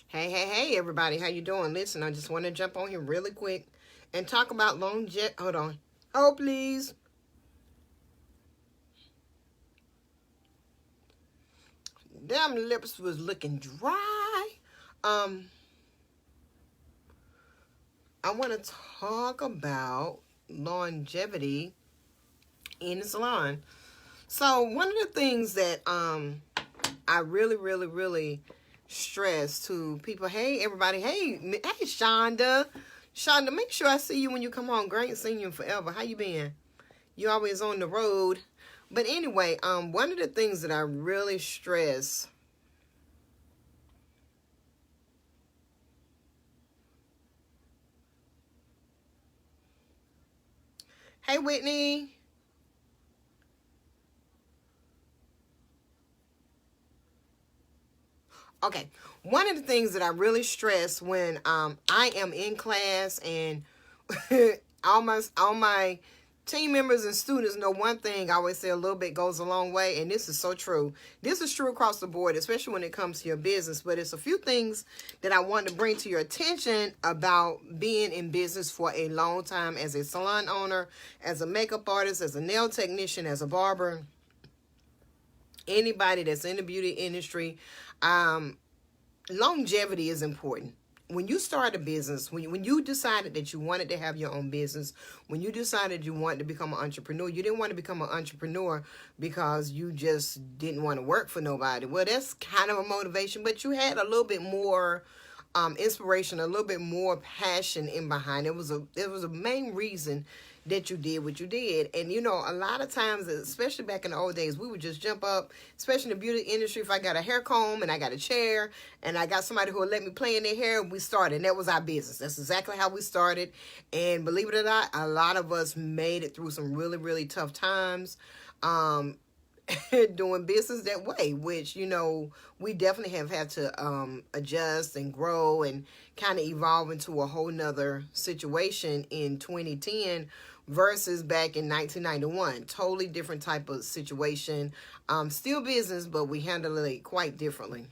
Hey, everybody. How you doing? Listen, I just want to jump on here really quick and talk about longevity. Hold on. Oh, please. Damn, lips was looking dry. Um, I want to talk about longevity in the salon. So, one of the things that I really stress to people, hey, everybody, hey, Shonda. Shonda, make sure I see you when you come home. Great seeing you forever. How you been? You always on the road. But anyway, one of the things that I really stress. Hey, Whitney. Okay, one of the things that I really stress when I am in class and all my team members and students know one thing. I always say a little bit goes a long way, and this is so true. This is true across the board, especially when it comes to your business. But it's a few things that I want to bring to your attention about being in business for a long time as a salon owner, as a makeup artist, as a nail technician, as a barber, anybody that's in the beauty industry. Longevity is important. When you start a business, when you decided that you wanted to have your own business, when you decided you wanted to become an entrepreneur, you didn't want to become an entrepreneur because you just didn't want to work for nobody. Well, that's kind of a motivation, but you had a little bit more inspiration, a little bit more passion in behind. It was a main reason that you did what you did. And a lot of times, especially back in the old days, we would just jump up, especially in the beauty industry. If I got a hair comb and I got a chair and I got somebody who would let me play in their hair, we started. And that was our business. That's exactly how we started. And believe it or not, a lot of us made it through some really tough times. Doing business that way, which we definitely have had to adjust and grow and kind of evolve into a whole nother situation in 2010 versus back in 1991. Totally different type of situation. Still business, but we handle it quite differently.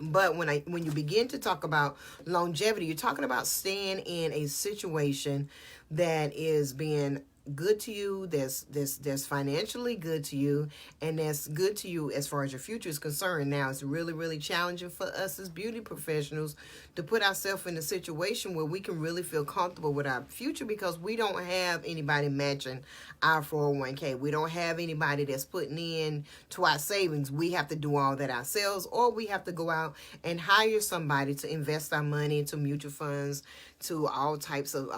But when you begin to talk about longevity, you're talking about staying in a situation that is being good to you, that's financially good to you, and that's good to you as far as your future is concerned. Now, it's really challenging for us as beauty professionals to put ourselves in a situation where we can really feel comfortable with our future because we don't have anybody matching our 401k. We don't have anybody that's putting in to our savings. We have to do all that ourselves, or we have to go out and hire somebody to invest our money into mutual funds, to all types of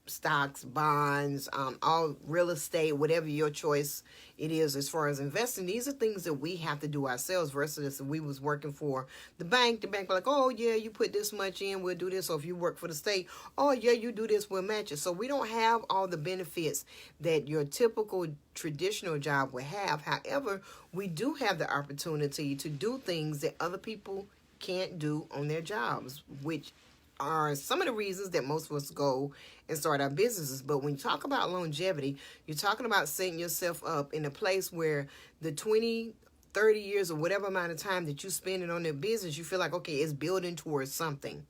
stocks, bonds, all real estate, whatever your choice it is as far as investing. These are things that we have to do ourselves versus if we was working for the bank was like, oh yeah, you put this much in, we'll do this. Or if you work for the state, oh yeah, you do this, we'll match it. So we don't have all the benefits that your typical traditional job would have. However, we do have the opportunity to do things that other people can't do on their jobs, which are some of the reasons that most of us go and start our businesses. But when you talk about longevity, you're talking about setting yourself up in a place where the 20, 30 years or whatever amount of time that you spend on their business, you feel like, okay, it's building towards something,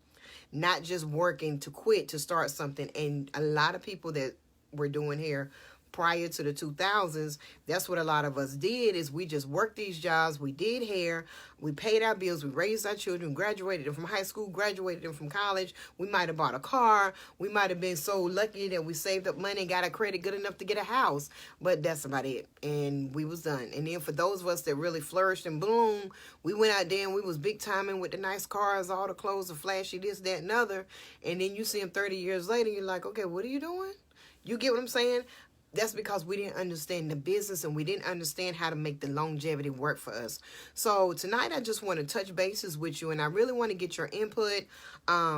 not just working to quit to start something. And a lot of people that we're doing here prior to the 2000s, that's what a lot of us did, is we just worked these jobs. We did hair, we paid our bills, we raised our children, graduated them from high school, graduated them from college. We might have bought a car. We might have been so lucky that we saved up money and got our credit good enough to get a house, but that's about it. And we was done. And then for those of us that really flourished and bloomed, we went out there and we was big timing with the nice cars, all the clothes, the flashy this, that, and other. And then you see them 30 years later, you're like, okay, what are you doing? You get what I'm saying? That's because we didn't understand the business and we didn't understand how to make the longevity work for us. So tonight I just want to touch bases with you, and I really want to get your input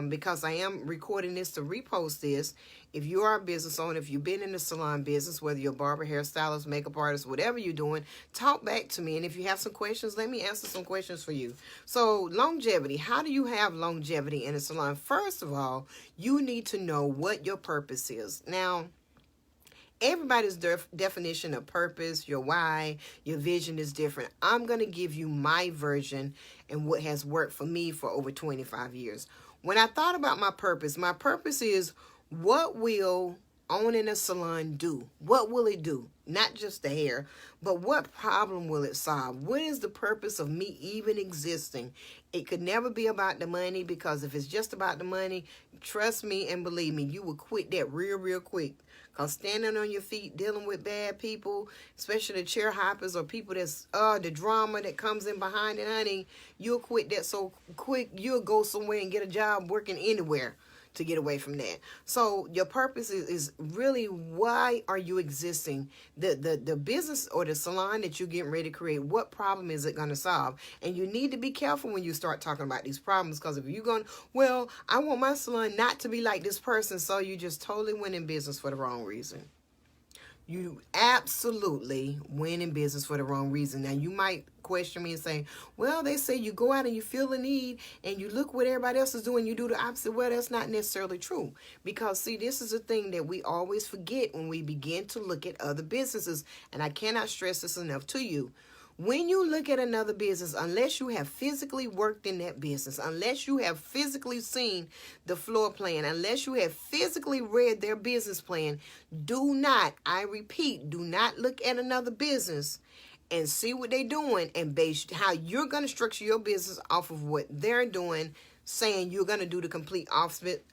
because I am recording this to repost this. If you are a business owner, if you've been in the salon business, whether you're a barber, hairstylist, makeup artist, whatever you're doing, talk back to me. And if you have some questions, let me answer some questions for you. So longevity, how do you have longevity in a salon? First of all, you need to know what your purpose is. Now, Everybody's definition of purpose, your why, your vision is different. I'm going to give you my version and what has worked for me for over 25 years. When I thought about my purpose is, what will owning a salon do? What will it do? Not just the hair, but what problem will it solve? What is the purpose of me even existing? It could never be about the money, because if it's just about the money, trust me and believe me, you will quit that real quick. Because standing on your feet, dealing with bad people, especially the chair hoppers or people that's the drama that comes in behind it, honey, you'll quit that so quick. You'll go somewhere and get a job working anywhere to get away from that. So your purpose is really, why are you existing? The business or the salon that you're getting ready to create, what problem is it going to solve? And you need to be careful when you start talking about these problems, because if you're going, well, I want my salon not to be like this person, so you just totally went in business for the wrong reason. You absolutely went in business for the wrong reason. Now, you might question me and say, well, they say you go out and you feel the need and you look what everybody else is doing, you do the opposite. Well, that's not necessarily true. Because, see, this is a thing that we always forget when we begin to look at other businesses. And I cannot stress this enough to you. When you look at another business, unless you have physically worked in that business, unless you have physically seen the floor plan, unless you have physically read their business plan, do not, I repeat, do not look at another business and see what they're doing and base how you're going to structure your business off of what they're doing, saying you're going to do the complete opposite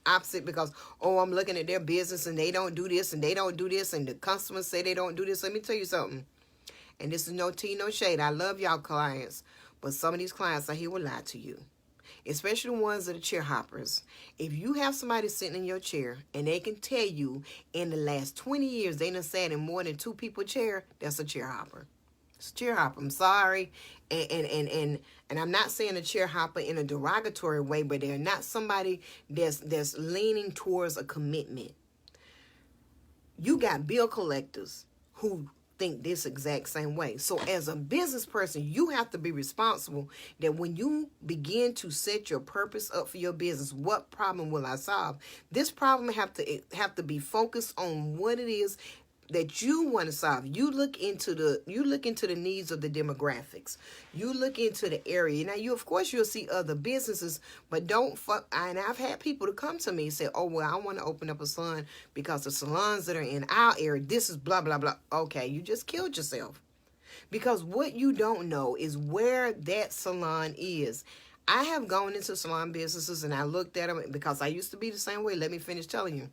because, oh, I'm looking at their business and they don't do this and they don't do this and the customers say they don't do this. Let me tell you something. And this is no tea, no shade. I love y'all clients. But some of these clients out here will lie to you. Especially the ones that are chair hoppers. If you have somebody sitting in your chair and they can tell you in the last 20 years they done sat in more than 2 people chair, that's a chair hopper. It's a chair hopper. I'm sorry. And I'm not saying a chair hopper in a derogatory way, but they're not somebody that's leaning towards a commitment. You got bill collectors who think this exact same way. So as a business person, you have to be responsible that when you begin to set your purpose up for your business, what problem will I solve? This problem have to be focused on what it is that you want to solve. You look into the needs of the demographics. You look into the area. Now, of course you'll see other businesses, but and I've had people to come to me and say, oh, well, I want to open up a salon because the salons that are in our area, this is blah, blah, blah. Okay, you just killed yourself. Because what you don't know is where that salon is. I have gone into salon businesses and I looked at them because I used to be the same way. Let me finish telling you.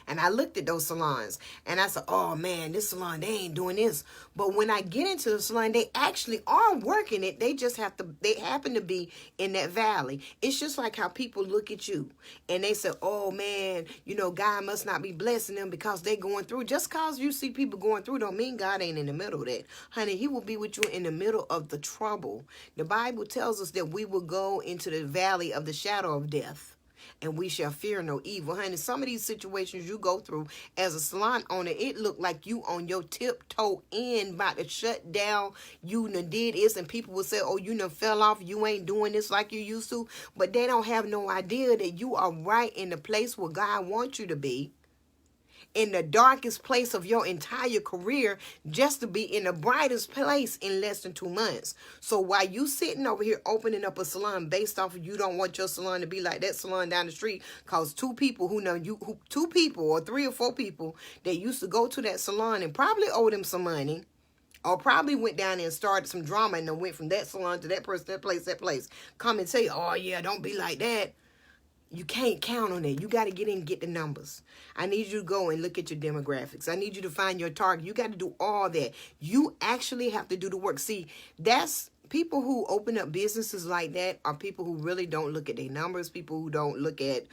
And I looked at those salons and I said, oh man, this salon, they ain't doing this. But when I get into the salon, they actually are working it. They happen to be in that valley. It's just like how people look at you and they say, oh man, God must not be blessing them because they going through. Just cause you see people going through don't mean God ain't in the middle of that. Honey, he will be with you in the middle of the trouble. The Bible tells us that we will go into the valley of the shadow of death. And we shall fear no evil. Honey, some of these situations you go through as a salon owner, it look like you on your tiptoe in about to shut down. You done did this, and people will say, oh, you done fell off. You ain't doing this like you used to. But they don't have no idea that you are right in the place where God wants you to be. In the darkest place of your entire career, just to be in the brightest place in less than 2 months. So while you sitting over here opening up a salon based off of you don't want your salon to be like that salon down the street, cause 2 people who know you, 2 people or 3 or 4 people that used to go to that salon and probably owe them some money, or probably went down there and started some drama and then went from that salon to that person, that place, come and tell you, oh yeah, don't be like that. You can't count on that. You got to get in and get the numbers. I need you to go and look at your demographics. I need you to find your target. You got to do all that. You actually have to do the work. See, that's people who open up businesses like that are people who really don't look at their numbers, people who don't look at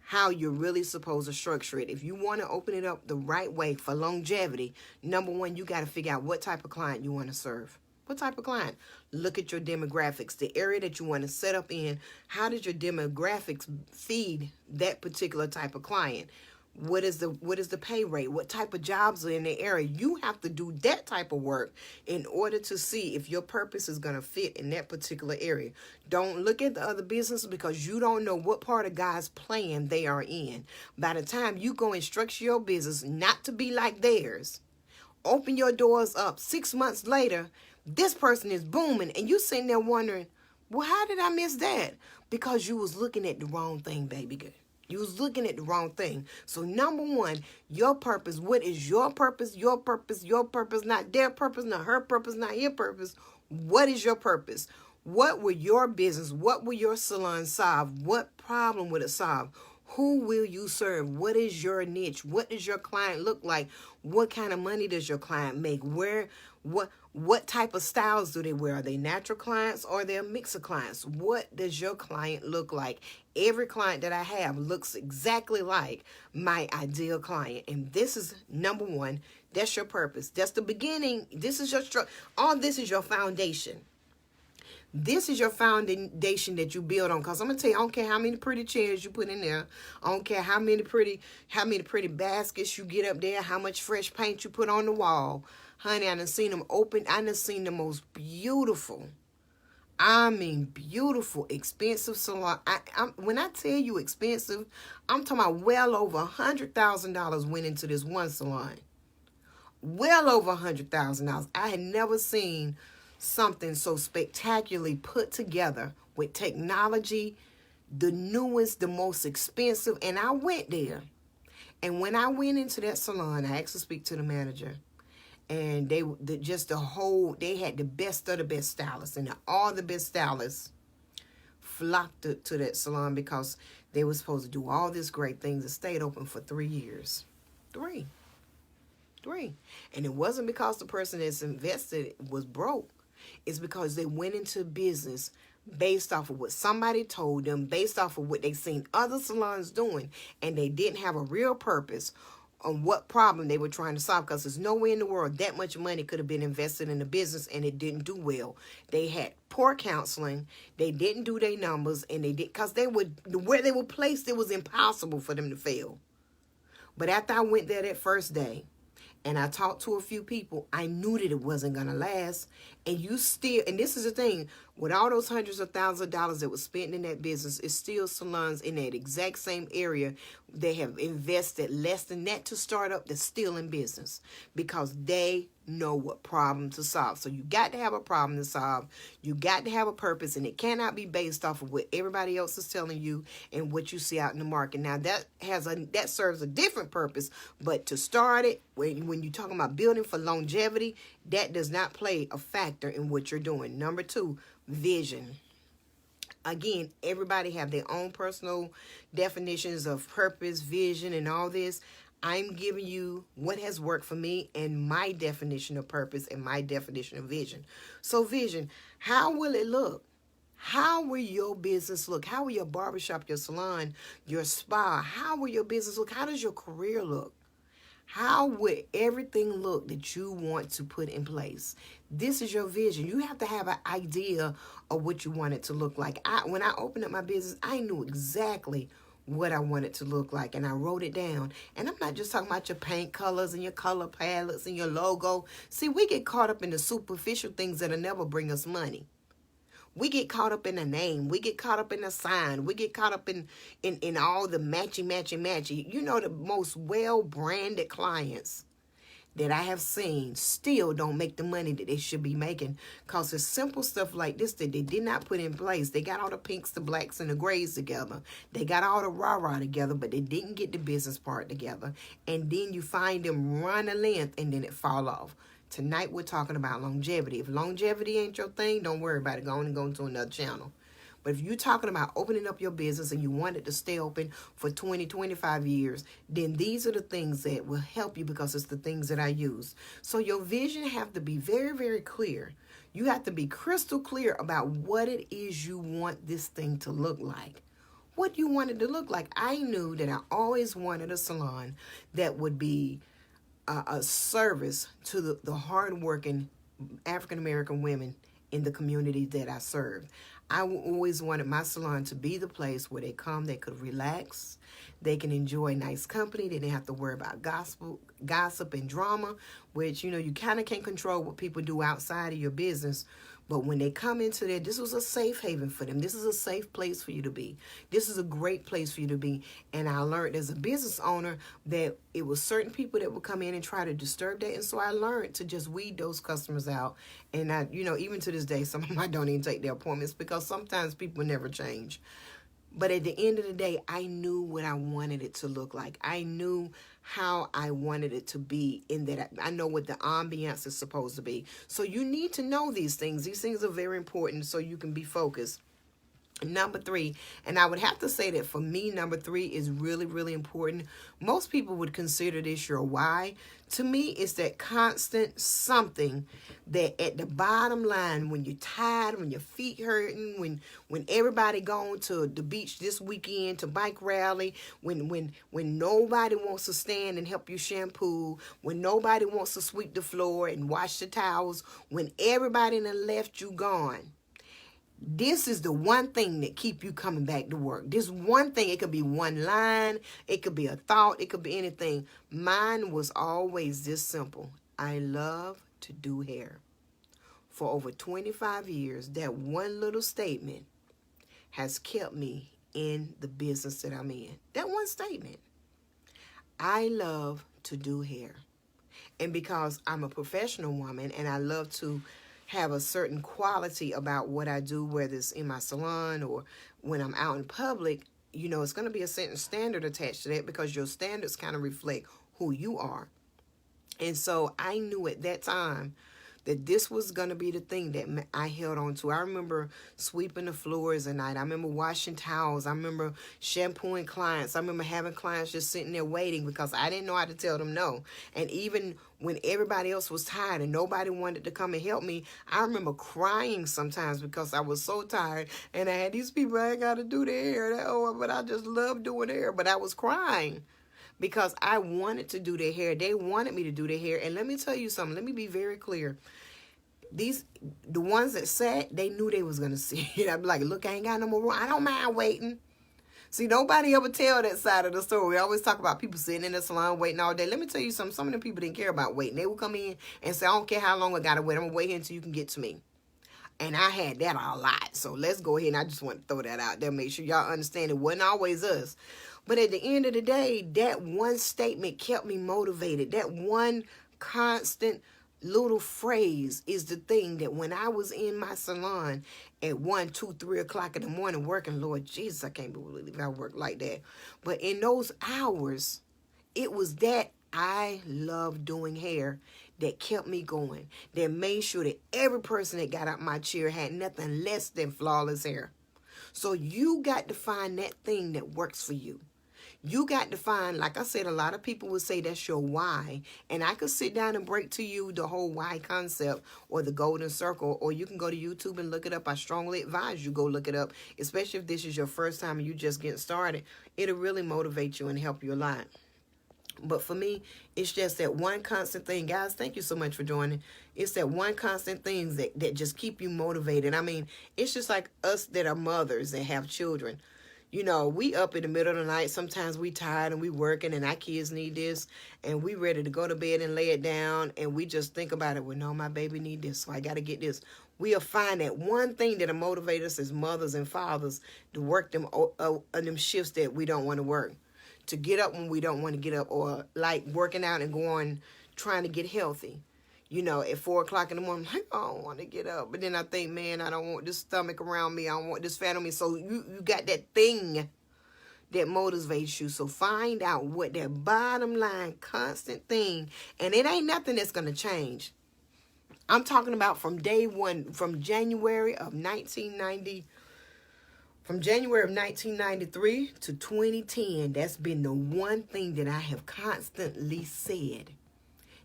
how you're really supposed to structure it. If you want to open it up the right way for longevity, number one, you got to figure out what type of client you want to serve. What type of client? Look at your demographics, the area that you want to set up in. How does your demographics feed that particular type of client? What is the pay rate? What type of jobs are in the area? You have to do that type of work in order to see if your purpose is going to fit in that particular area. Don't look at the other businesses because you don't know what part of God's plan they are in. By the time you go and structure your business not to be like theirs, open your doors up 6 months later, this person is booming, and you sitting there wondering, well, how did I miss that? Because you was looking at the wrong thing, baby girl. You was looking at the wrong thing. So number one, your purpose. What is your purpose? Your purpose, your purpose, not their purpose, not her purpose, not your purpose. What is your purpose? What will your business, what will your salon solve? What problem will it solve? Who will you serve? What is your niche? What does your client look like? What kind of money does your client make? What type of styles do they wear? Are they natural clients or are they a mix of clients? What does your client look like? Every client that I have looks exactly like my ideal client. And this is number one. That's your purpose. That's the beginning. This is your structure. All this is your foundation. This is your foundation that you build on. Because I'm going to tell you, I don't care how many pretty chairs you put in there. I don't care how many pretty baskets you get up there, how much fresh paint you put on the wall. Honey, I done seen them open. I done seen the most beautiful, I mean beautiful, expensive salon. When I tell you expensive, I'm talking about well over $100,000 went into this one salon. Well over $100,000. I had never seen something so spectacularly put together with technology, the newest, the most expensive. And I went there. And when I went into that salon, I asked to speak to the manager. And they had the best of the best stylists. And all the best stylists flocked to that salon because they were supposed to do all these great things. It stayed open for 3 years. Three. And it wasn't because the person that's invested was broke. It's because they went into business based off of what somebody told them, based off of what they seen other salons doing, and they didn't have a real purpose on what problem they were trying to solve, because there's no way in the world that much money could have been invested in the business and it didn't do well. They had poor counseling, they didn't do their numbers, and because where they were placed, it was impossible for them to fail. But after I went there that first day, and I talked to a few people, I knew that it wasn't going to last. And this is the thing, with all those hundreds of thousands of dollars that was spent in that business, it's still salons in that exact same area. They have invested less than that to start up that's still in business because they know what problem to solve. So you got to have a problem to solve. You got to have a purpose, and it cannot be based off of what everybody else is telling you and what you see out in the market. Now that serves a different purpose, but to start it, when you're talking about building for longevity, that does not play a factor in what you're doing. Number two, vision. Again, everybody have their own personal definitions of purpose, vision, and all this. I'm giving you what has worked for me and my definition of purpose and my definition of vision. So vision, how will it look? How will your business look? How will your barbershop, your salon, your spa, how will your business look? How does your career look? How would everything look that you want to put in place? This is your vision. You have to have an idea of what you want it to look like. When I opened up my business, I knew exactly what I wanted to look like, and I wrote it down. And I'm not just talking about your paint colors and your color palettes and your logo. See, we get caught up in the superficial things that'll never bring us money. We get caught up in the name. We get caught up in the sign. We get caught up in all the matchy. You know, the most well-branded clients that I have seen still don't make the money that they should be making because it's simple stuff like this that they did not put in place. They got all the pinks, the blacks, and the grays together. They got all the rah-rah together, but they didn't get the business part together. And then you find them run a length and then it fall off. Tonight we're talking about longevity. If longevity ain't your thing, don't worry about it. Go on and go into another channel. But if you're talking about opening up your business and you want it to stay open for 20, 25 years, then these are the things that will help you because it's the things that I use. So your vision have to be very, very clear. You have to be crystal clear about what it is you want this thing to look like. What you want it to look like. I knew that I always wanted a salon that would be a service to the hardworking African-American women in the community that I serve. always wanted my salon to be the place where they come, they could relax, they can enjoy nice company, they didn't have to worry about gossip and drama, which, you kind of can't control what people do outside of your business. But when they come into there, this was a safe haven for them. This is a safe place for you to be. This is a great place for you to be. And I learned as a business owner that it was certain people that would come in and try to disturb that. And so I learned to just weed those customers out. And I, even to this day, some of them I don't even take their appointments because sometimes people never change. But at the end of the day, I knew what I wanted it to look like. I knew how I wanted it to be, in that I know what the ambiance is supposed to be. So you need to know these things. These things are very important so you can be focused. Number 3, and I would have to say that for me, number 3 is really, really important. Most people would consider this your why. To me, it's that constant something that at the bottom line, when you're tired, when your feet hurting, when everybody going to the beach this weekend to bike rally, when nobody wants to stand and help you shampoo, when nobody wants to sweep the floor and wash the towels, when everybody done left you gone. This is the one thing that keep you coming back to work. This one thing, it could be one line, it could be a thought, it could be anything. Mine was always this simple. I love to do hair. For over 25 years, that one little statement has kept me in the business that I'm in. That one statement. I love to do hair. And because I'm a professional woman and I love to have a certain quality about what I do, whether it's in my salon or when I'm out in public, it's going to be a certain standard attached to that because your standards kind of reflect who you are. And so I knew at that time that this was going to be the thing that I held on to. I remember sweeping the floors at night. I remember washing towels. I remember shampooing clients. I remember having clients just sitting there waiting because I didn't know how to tell them no. And even when everybody else was tired and nobody wanted to come and help me, I remember crying sometimes because I was so tired. And I had these people, I got to do their hair. But I just love doing hair. But I was crying because I wanted to do their hair. They wanted me to do their hair. And let me tell you something. Let me be very clear. The ones that sat, they knew they was going to see it. I'd be like, look, I ain't got no more room. I don't mind waiting. See, nobody ever tell that side of the story. We always talk about people sitting in the salon waiting all day. Let me tell you something. Some of the people didn't care about waiting. They would come in and say, I don't care how long I got to wait. I'm going to wait here until you can get to me. And I had that a lot. So let's go ahead and I just want to throw that out there. Make sure y'all understand it wasn't always us. But at the end of the day, that one statement kept me motivated. That one constant little phrase is the thing that when I was in my salon at 1, 2, 3 o'clock in the morning working, Lord Jesus, I can't believe I worked like that. But in those hours, it was that I love doing hair that kept me going, that made sure that every person that got out my chair had nothing less than flawless hair. So you got to find that thing that works for you. You got to find, like I said, a lot of people would say that's your why. And I could sit down and break to you the whole why concept or the golden circle, or you can go to YouTube and look it up. I strongly advise you go look it up, especially if this is your first time and you just getting started. It'll really motivate you and help you a lot. But for me, it's just that one constant thing. Guys, thank you so much for joining. It's that one constant thing that just keep you motivated. I mean, it's just like us that are mothers and have children. We up in the middle of the night. Sometimes we tired and we working and our kids need this. And we ready to go to bed and lay it down. And we just think about it. Well, no, my baby need this, so I got to get this. We'll find that one thing that'll motivate us as mothers and fathers to work them shifts that we don't want to work. To get up when we don't want to get up, or like working out and trying to get healthy. At 4 o'clock in the morning, I don't want to get up. But then I think, man, I don't want this stomach around me. I don't want this fat on me. So you got that thing that motivates you. So find out what that bottom line constant thing, and it ain't nothing that's going to change. I'm talking about from day one, from January of 1993 to 2010, that's been the one thing that I have constantly said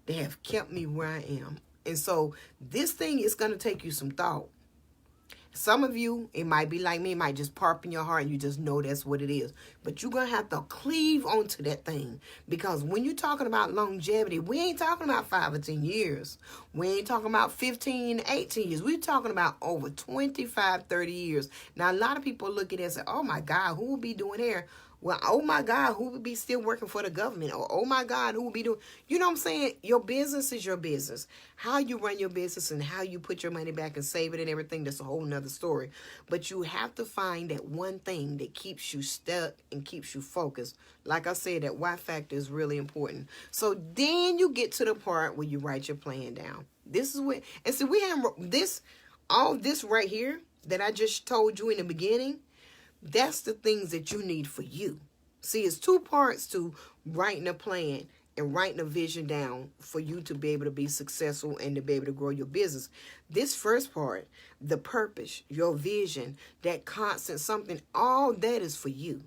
that have kept me where I am. And so this thing is going to take you some thought. Some of you, it might be like me, it might just pop in your heart and you just know that's what it is. But you're going to have to cleave onto that thing. Because when you're talking about longevity, we ain't talking about 5 or 10 years. We ain't talking about 15, 18 years. We're talking about over 25, 30 years. Now, a lot of people look at it and say, oh my God, who will be doing hair? Well, oh my God, who would be still working for the government? Or, oh my God, who would be doing, you know what I'm saying? Your business is your business. How you run your business and how you put your money back and save it and everything, that's a whole nother story. But you have to find that one thing that keeps you stuck and keeps you focused. Like I said, that why factor is really important. So then you get to the part where you write your plan down. This is what, and see, we have this, all this right here that I just told you in the beginning. That's the things that you need for you. See, it's 2 parts to writing a plan and writing a vision down for you to be able to be successful and to be able to grow your business. This first part, the purpose, your vision, that constant something, all that is for you.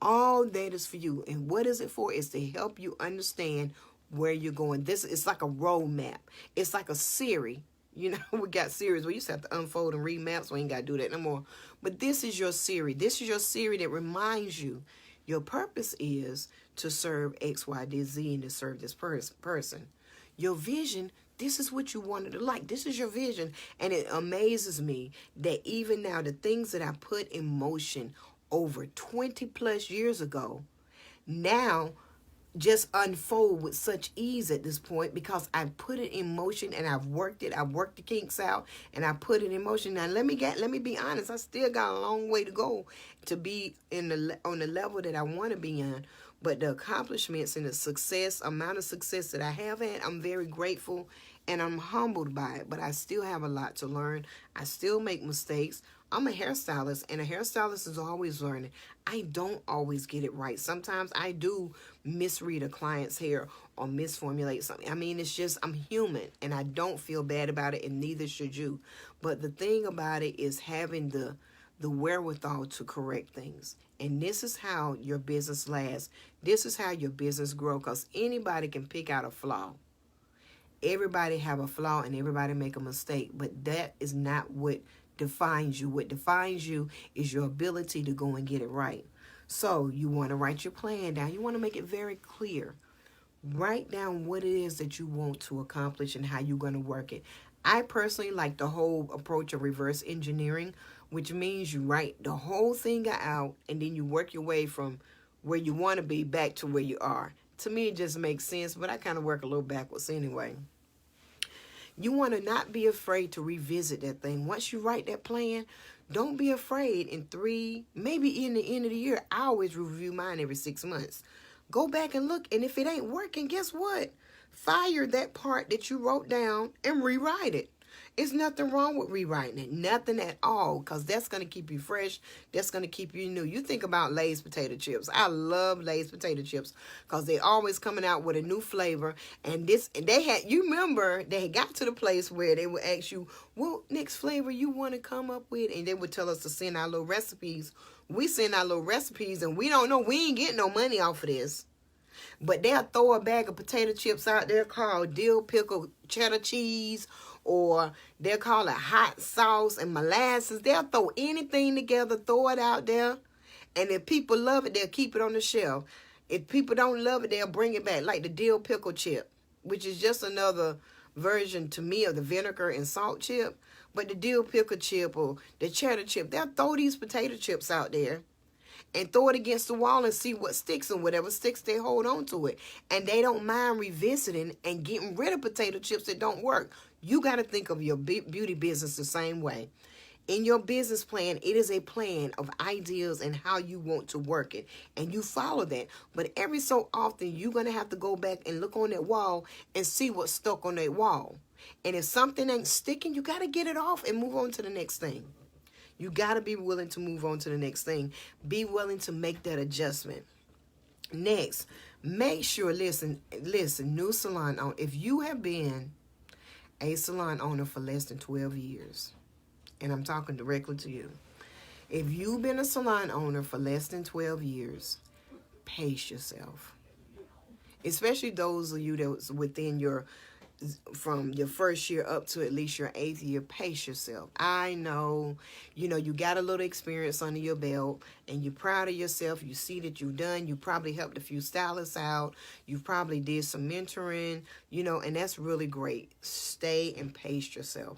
All that is for you. And what is it for? It's to help you understand where you're going. This is like a roadmap. It's like a series. You know, we got series. We used to have to unfold and read maps. We ain't got to do that no more. But this is your series. This is your series that reminds you your purpose is to serve X, Y, Z, and to serve this person. Your vision, this is what you wanted to like. This is your vision. And it amazes me that even now, the things that I put in motion over 20 plus years ago, now just unfold with such ease at this point because I put it in motion and I've worked it. I've worked the kinks out and I put it in motion. Now let me be honest. I still got a long way to go to be on the level that I want to be on. But the accomplishments and the amount of success that I have had, I'm very grateful and I'm humbled by it. But I still have a lot to learn. I still make mistakes. I'm a hairstylist, and a hairstylist is always learning. I don't always get it right. Sometimes I do misread a client's hair or misformulate something. I mean, it's just, I'm human, and I don't feel bad about it, and neither should you. But the thing about it is having the wherewithal to correct things. And this is how your business lasts. This is how your business grows, because anybody can pick out a flaw. Everybody have a flaw, and everybody make a mistake, but that is not what defines you. What defines you is your ability to go and get it right. So you want to write your plan down. You want to make it very clear. Write down what it is that you want to accomplish and how you're going to work it. I personally like the whole approach of reverse engineering, which means you write the whole thing out and then you work your way from where you want to be back to where you are. To me, it just makes sense, but I kind of work a little backwards anyway. You want to not be afraid to revisit that thing. Once you write that plan, don't be afraid in 3, maybe in the end of the year. I always review mine every 6 months. Go back and look, and if it ain't working, guess what? Fire that part that you wrote down and rewrite it. It's nothing wrong with rewriting it. Nothing at all, because that's going to keep you fresh. That's going to keep you new. You think about Lay's potato chips. I love Lay's potato chips because they always coming out with a new flavor. And they had, you remember, they got to the place where they would ask you, what next flavor you want to come up with? And they would tell us to send our little recipes. We send our little recipes, and we don't know. We ain't getting no money off of this. But they'll throw a bag of potato chips out there called dill pickle cheddar cheese, or they'll call it hot sauce and molasses. They'll throw anything together, throw it out there. And if people love it, they'll keep it on the shelf. If people don't love it, they'll bring it back, like the dill pickle chip, which is just another version to me of the vinegar and salt chip. But the dill pickle chip or the cheddar chip, they'll throw these potato chips out there and throw it against the wall and see what sticks, and whatever sticks, they hold on to it. And they don't mind revisiting and getting rid of potato chips that don't work. You got to think of your beauty business the same way. In your business plan, it is a plan of ideas and how you want to work it. And you follow that. But every so often, you're going to have to go back and look on that wall and see what's stuck on that wall. And if something ain't sticking, you got to get it off and move on to the next thing. You got to be willing to move on to the next thing. Be willing to make that adjustment. Next, make sure, listen, new salon owner. If you have been a salon owner for less than 12 years, and I'm talking directly to you. If you've been a salon owner for less than 12 years, pace yourself. Especially those of you that's within your from your first year up to at least your 8th year, pace yourself. I know, you got a little experience under your belt and you're proud of yourself. You see that you've done. You probably helped a few stylists out. You probably did some mentoring, and that's really great. Stay and pace yourself.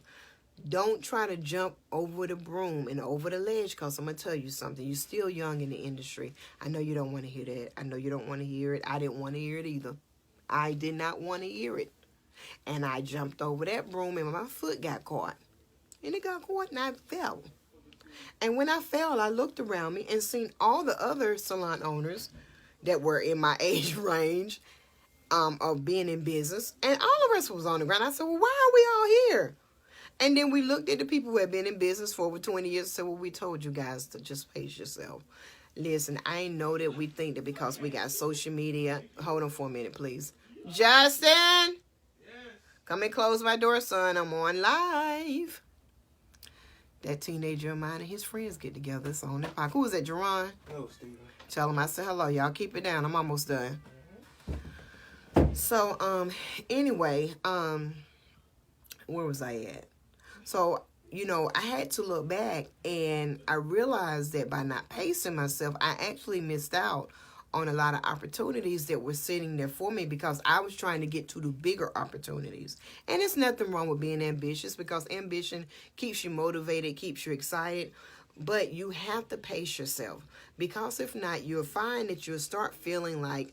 Don't try to jump over the broom and over the ledge, because I'm going to tell you something. You're still young in the industry. I know you don't want to hear that. I know you don't want to hear it. I didn't want to hear it either. I did not want to hear it. And I jumped over that broom and my foot got caught. And it got caught and I fell. And when I fell, I looked around me and seen all the other salon owners that were in my age range of being in business. And all the rest was on the ground. I said, well, why are we all here? And then we looked at the people who had been in business for over 20 years and said, well, we told you guys to just pace yourself. Listen, I know that we think that because we got social media. Hold on for a minute, please. Justin! Come and close my door, son. I'm on live. That teenager of mine and his friends get together. It's on that podcast. Who was that, Jerron? Hello, Steven. Tell him I said hello. Y'all keep it down. I'm almost done. So, anyway, where was I at? So, I had to look back and I realized that by not pacing myself, I actually missed out on a lot of opportunities that were sitting there for me because I was trying to get to the bigger opportunities. And there's nothing wrong with being ambitious, because ambition keeps you motivated, keeps you excited. But you have to pace yourself, because if not, you'll find that you'll start feeling like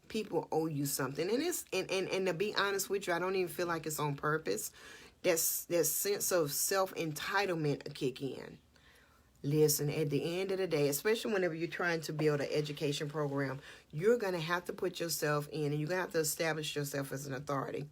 people owe you something. And to be honest with you, I don't even feel like it's on purpose. That sense of self-entitlement kick in. Listen, at the end of the day, especially whenever you're trying to build an education program, you're going to have to put yourself in, and you're going to have to establish yourself as an authority.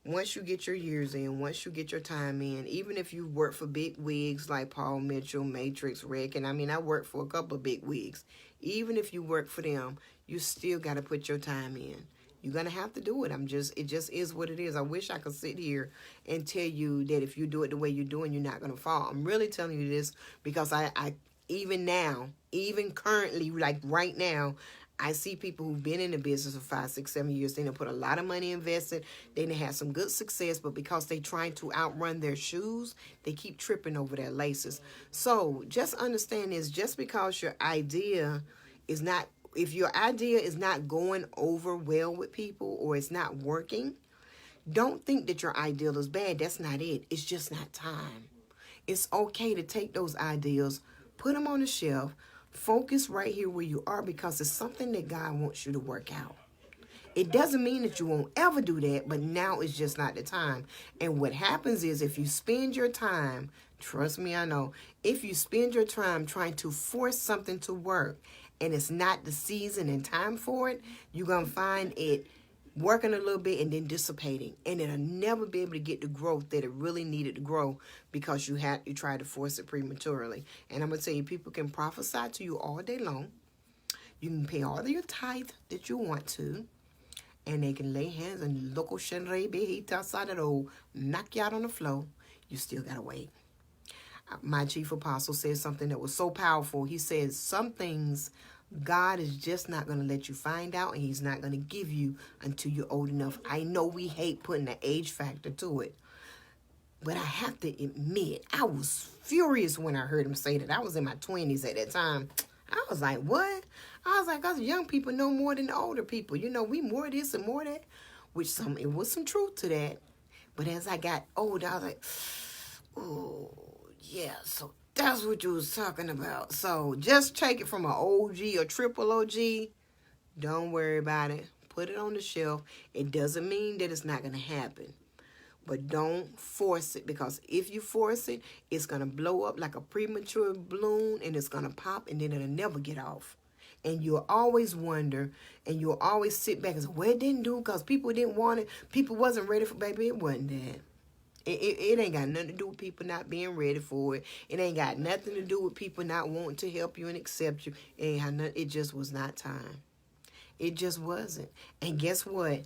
Once you get your years in, once you get your time in, even if you work for big wigs like Paul Mitchell, Matrix, Rick, and I worked for a couple of big wigs. Even if you work for them, you still got to put your time in. You're going to have to do it. It just is what it is. I wish I could sit here and tell you that if you do it the way you're doing, you're not going to fall. I'm really telling you this because I even now, even currently, like right now, I see people who've been in the business for 5, 6, 7 years. They done put a lot of money invested. They done had some good success, but because they trying to outrun their shoes, they keep tripping over their laces. So just understand this, just because your idea is not, if your idea is not going over well with people or it's not working, don't think that your ideal is bad. That's not it. It's just not time. It's okay to take those ideas, put them on the shelf, focus right here where you are, because it's something that God wants you to work out. It doesn't mean that you won't ever do that, but now is just not the time. And what happens is if you spend your time, trust me, I know, if you spend your time trying to force something to work and it's not the season and time for it, you're going to find it working a little bit and then dissipating. And it'll never be able to get the growth that it really needed to grow because you tried to force it prematurely. And I'm going to tell you, people can prophesy to you all day long. You can pay all of your tithe that you want to. And they can lay hands and local shenre be outside of the knock you out on the floor. You still got to wait. My chief apostle said something that was so powerful. He said, some things God is just not going to let you find out, and he's not going to give you until you're old enough. I know we hate putting the age factor to it, but I have to admit, I was furious when I heard him say that. I was in my 20s at that time. I was like, what? I was like, us young people know more than the older people. We more this and more that, which it was some truth to that. But as I got older, I was like, oh, yeah, so that's what you was talking about. So just take it from an OG or triple OG. Don't worry about it. Put it on the shelf. It doesn't mean that it's not going to happen. But don't force it, because if you force it, it's going to blow up like a premature balloon and it's going to pop and then it'll never get off. And you'll always wonder, and you'll always sit back and say, well, it didn't do because people didn't want it. People wasn't ready for, baby. It wasn't that. It ain't got nothing to do with people not being ready for it. It ain't got nothing to do with people not wanting to help you and accept you. It just was not time. It just wasn't. And guess what?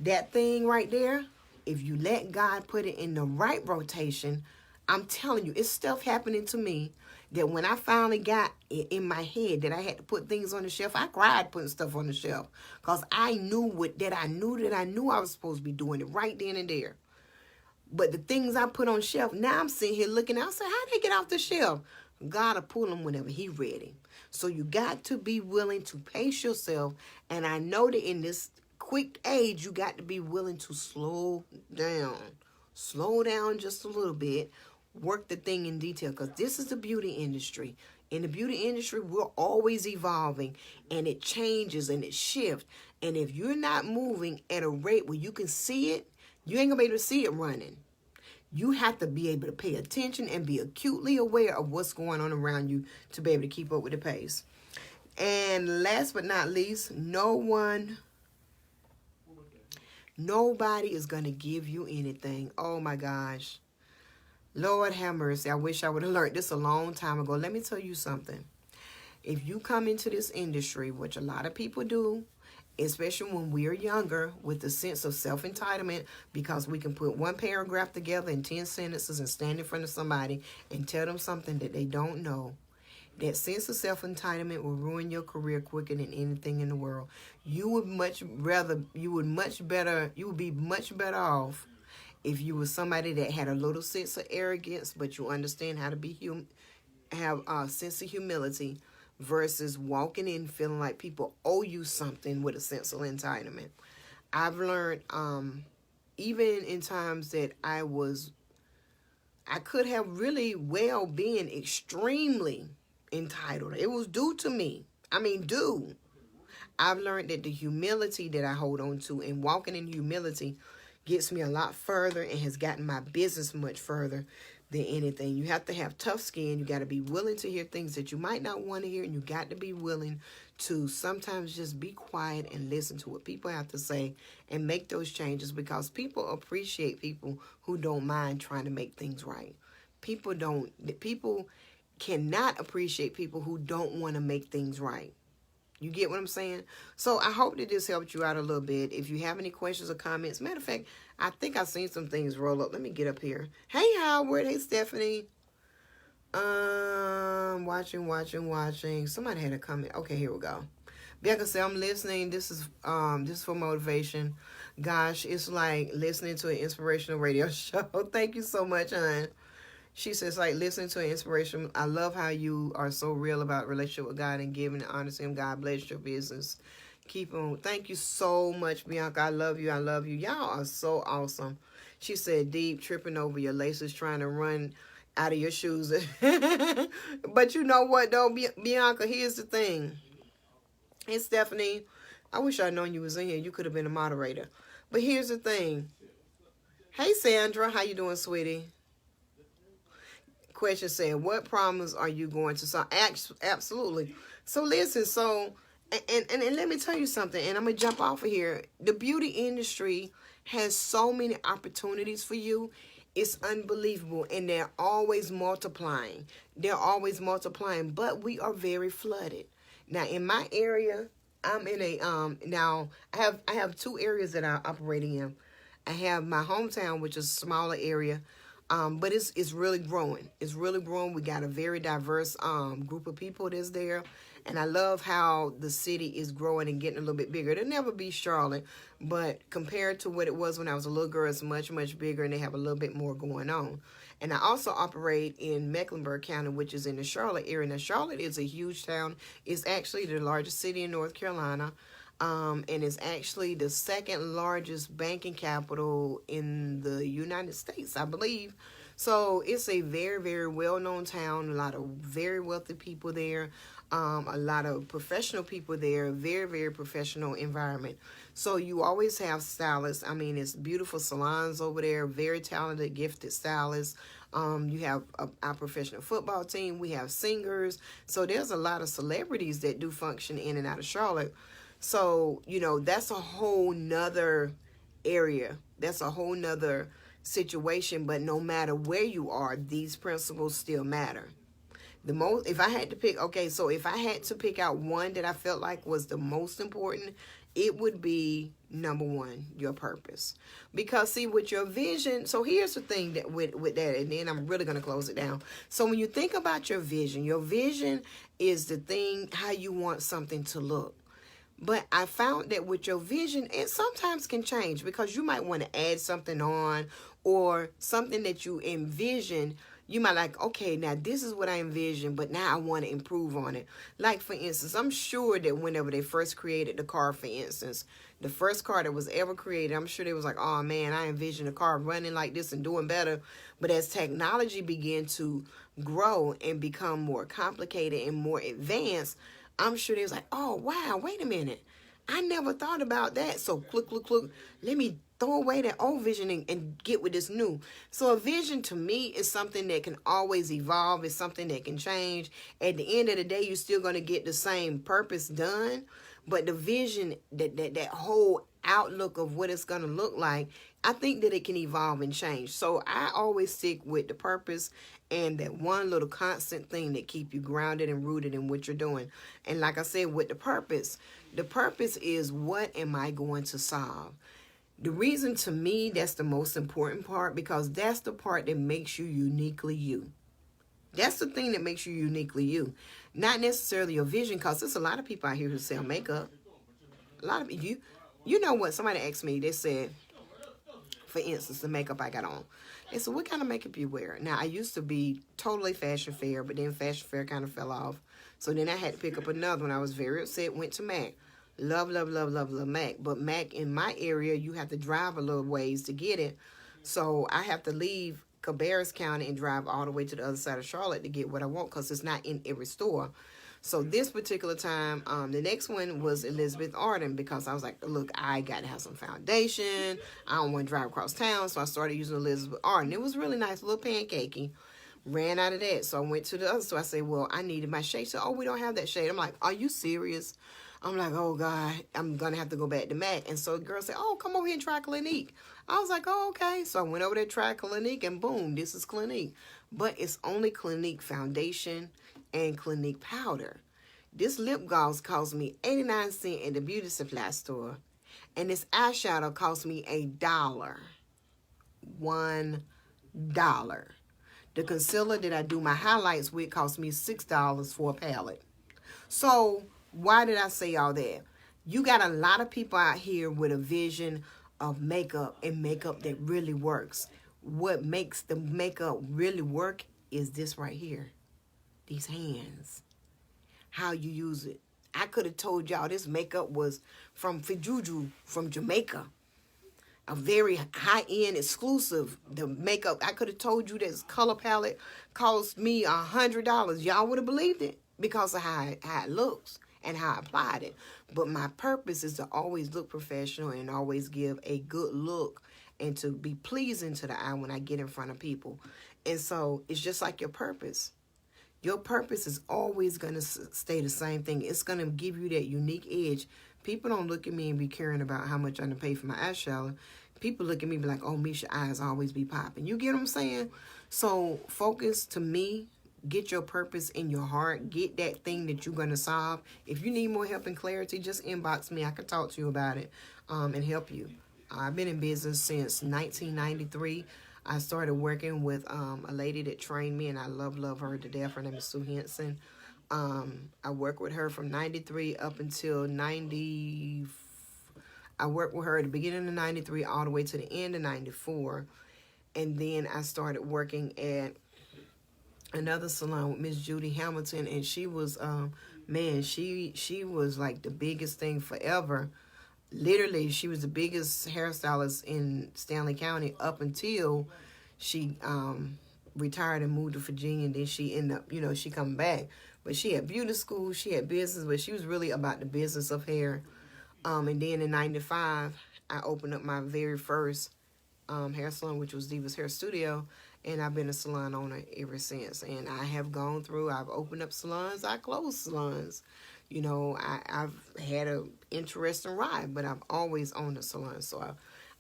That thing right there, if you let God put it in the right rotation, I'm telling you, it's stuff happening to me that when I finally got it in my head that I had to put things on the shelf, I cried putting stuff on the shelf because I knew that I knew I was supposed to be doing it right then and there. But the things I put on the shelf, now I'm sitting here looking, I say, how they get off the shelf? God will pull them whenever He ready. So you got to be willing to pace yourself. And I know that in this quick age, you got to be willing to slow down. Slow down just a little bit. Work the thing in detail, because this is the beauty industry. In the beauty industry, we're always evolving, and it changes and it shifts. And if you're not moving at a rate where you can see it, you ain't gonna be able to see it running. You have to be able to pay attention and be acutely aware of what's going on around you to be able to keep up with the pace. And last but not least, nobody is going to give you anything. Oh my gosh. Lord have mercy. I wish I would have learned this a long time ago. Let me tell you something. If you come into this industry, which a lot of people do, especially when we're younger, with a sense of self-entitlement, because we can put one paragraph together in 10 sentences and stand in front of somebody and tell them something that they don't know. That sense of self-entitlement will ruin your career quicker than anything in the world. You would be much better off if you were somebody that had a little sense of arrogance, but you understand how to have a sense of humility, versus walking in feeling like people owe you something with a sense of entitlement. I've learned, even in times that I could have really well been extremely entitled. It was due to me. I mean, due. I've learned that the humility that I hold on to and walking in humility gets me a lot further and has gotten my business much further than anything. You have to have tough skin. You got to be willing to hear things that you might not want to hear, and you got to be willing to sometimes just be quiet and listen to what people have to say and make those changes, because people appreciate people who don't mind trying to make things right. People cannot appreciate people who don't want to make things right. You get what I'm saying? So I hope that this helped you out a little bit. If you have any questions or comments, matter of fact, I think I've seen some things roll up. Let me get up here. Hey, Howard. Hey, Stephanie. Watching. Somebody had a comment. Okay, here we go. Bianca said, I'm listening. This is for motivation. Gosh, it's like listening to an inspirational radio show. Thank you so much, hon. She says, like, listening to an inspiration. I love how you are so real about relationship with God and giving and honoring Him. God bless your business. Keep on. Thank you so much, Bianca. I love you. Y'all are so awesome. She said, deep, tripping over your laces, trying to run out of your shoes. But you know what, though, Bianca, here's the thing. Hey, Stephanie, I wish I'd known you was in here. You could have been a moderator. But here's the thing. Hey, Sandra, how you doing, sweetie? Question saying, what problems are you going to solve? Absolutely. So listen, and let me tell you something, and I'm going to jump off of here. The beauty industry has so many opportunities for you. It's unbelievable, and they're always multiplying. But we are very flooded. Now, in my area, I'm in now I have two areas that I'm operating in. I have my hometown, which is a smaller area. But it's really growing. It's really growing. We got a very diverse group of people that's there. And I love how the city is growing and getting a little bit bigger. It'll never be Charlotte, but compared to what it was when I was a little girl, it's much, much bigger, and they have a little bit more going on. And I also operate in Mecklenburg County, which is in the Charlotte area. Now, Charlotte is a huge town. It's actually the largest city in North Carolina. And it's actually the second largest banking capital in the United States, I believe. So it's a very, very well-known town. A lot of very wealthy people there. A lot of professional people there. Very, very professional environment. So you always have stylists. I mean, it's beautiful salons over there. Very talented, gifted stylists. You have our professional football team. We have singers. So there's a lot of celebrities that do function in and out of Charlotte. So, that's a whole nother area. That's a whole nother situation. But no matter where you are, these principles still matter. If I had to pick out one that I felt like was the most important it would be number one, your purpose. Because see, with your vision, so here's the thing that with that, and then I'm really going to close it down. So when you think about your vision is the thing, how you want something to look. But I found that with your vision, it sometimes can change because you might want to add something on, or something that you envision. You might like, okay, now this is what I envision, but now I want to improve on it. Like, for instance, I'm sure that whenever they first created the car, for instance, the first car that was ever created, I'm sure they was like, oh man, I envision a car running like this and doing better. But as technology began to grow and become more complicated and more advanced, I'm sure they was like, oh, wow, wait a minute. I never thought about that. So, look, let me throw away that old vision and get with this new. So, a vision to me is something that can always evolve. It's something that can change. At the end of the day, you're still going to get the same purpose done. But the vision, that whole outlook of what it's going to look like, I think that it can evolve and change. So I always stick with the purpose and that one little constant thing that keep you grounded and rooted in what you're doing. And like I said, with the purpose is, what am I going to solve? The reason, to me, that's the most important part, because that's the part that makes you uniquely you. That's the thing that makes you uniquely you. Not necessarily your vision, because there's a lot of people out here who sell makeup. A lot of you know what? Somebody asked me, they said, for instance, the makeup I got on. They said, what kind of makeup you wear? Now, I used to be totally fashion fair, but then fashion fair kind of fell off. So then I had to pick up another one. I was very upset, went to MAC. Love MAC. But MAC in my area, you have to drive a little ways to get it. So I have to leave Cabarrus County and drive all the way to the other side of Charlotte to get what I want, because it's not in every store. So this particular time, the next one was Elizabeth Arden, because I was like, look, I got to have some foundation. I don't want to drive across town. So I started using Elizabeth Arden. It was really nice, a little pancakey. Ran out of that. So I went to the other store. I said, well, I needed my shade. So, oh, we don't have that shade. I'm like, are you serious? I'm like, oh, God, I'm going to have to go back to MAC. And so the girl said, oh, come over here and try Clinique. I was like, oh, okay. So I went over there, tried Clinique, and boom, this is Clinique. But it's only Clinique foundation and Clinique powder. This lip gloss cost me 89 cents at the beauty supply store. And this eyeshadow cost me $1. $1. The concealer that I do my highlights with cost me $6 for a palette. So why did I say all that? You got a lot of people out here with a vision of makeup and makeup that really works. What makes the makeup really work is this right here. These hands. How you use it. I could have told y'all this makeup was from Fijuju from Jamaica. A very high-end exclusive. The makeup, I could have told you this color palette cost me $100. Y'all would have believed it because of how it looks and how I applied it. But my purpose is to always look professional and always give a good look and to be pleasing to the eye when I get in front of people. And so it's just like your purpose. Your purpose is always going to stay the same thing. It's going to give you that unique edge. People don't look at me and be caring about how much I'm going to pay for my eyeshadow. People look at me and be like, oh, Misha, eyes always be popping. You get what I'm saying? So focus, to me, get your purpose in your heart. Get that thing that you're going to solve. If you need more help and clarity, just inbox me. I can talk to you about it and help you. I've been in business since 1993. I started working with a lady that trained me, and I love her to death. Her name is Sue Henson. I worked with her from 93 up until 90. I worked with her at the beginning of 93 all the way to the end of 94. And then I started working at another salon with Miss Judy Hamilton, and she was, man, she was like the biggest thing forever. Literally, she was the biggest hairstylist in Stanley County up until she retired and moved to Virginia. And then she ended up, she come back. But she had beauty school, she had business, but she was really about the business of hair. And then in 95, I opened up my very first hair salon, which was Diva's Hair Studio. And I've been a salon owner ever since. And I have gone through, I've opened up salons, I closed salons. I've had an interesting ride, but I've always owned a salon. So,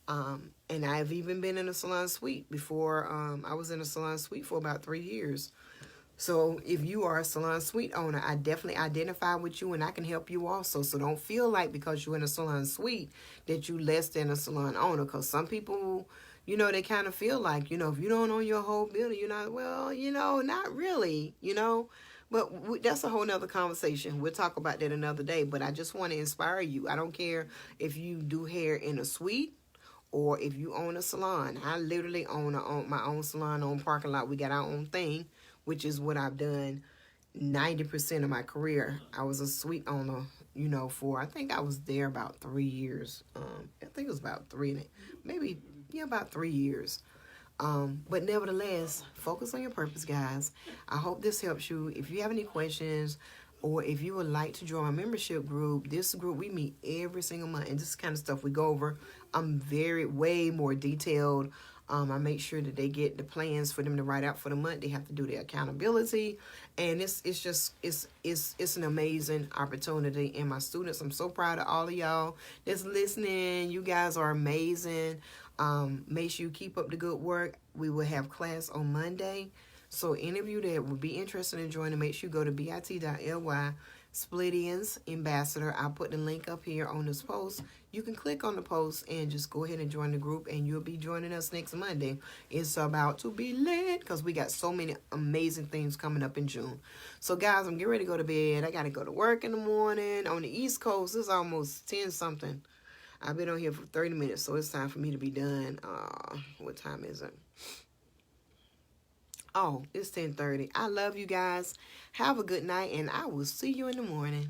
and I've even been in a salon suite before. I was in a salon suite for about 3 years. So if you are a salon suite owner, I definitely identify with you and I can help you also. So don't feel like because you're in a salon suite that you less than a salon owner. Because some people, they kind of feel like, if you don't own your whole building, you're not, well, not really, But that's a whole nother conversation. We'll talk about that another day. But I just want to inspire you. I don't care if you do hair in a suite or if you own a salon. I literally own my own salon, own parking lot. We got our own thing, which is what I've done 90% of my career. I was a suite owner, for, I think I was there about 3 years. I think it was about maybe, about 3 years. But nevertheless, focus on your purpose, guys. I hope this helps you. If you have any questions or if you would like to join my membership group, this group, we meet every single month. And this is kind of stuff we go over. I'm way more detailed. I make sure that they get the plans for them to write out for the month. They have to do their accountability. And it's an amazing opportunity. And my students, I'm so proud of all of y'all that's listening. You guys are amazing. Make sure you keep up the good work. We will have class on Monday. So any of you that would be interested in joining, make sure you go to bit.ly Splittians Ambassador. I'll put the link up here on this post. You can click on the post and just go ahead and join the group, and you'll be joining us next Monday. It's about to be lit because we got so many amazing things coming up in June. So guys, I'm getting ready to go to bed. I got to go to work in the morning. On the East Coast, it's almost 10 something. I've been on here for 30 minutes, so it's time for me to be done. What time is it? Oh, it's 10:30. I love you guys. Have a good night, and I will see you in the morning.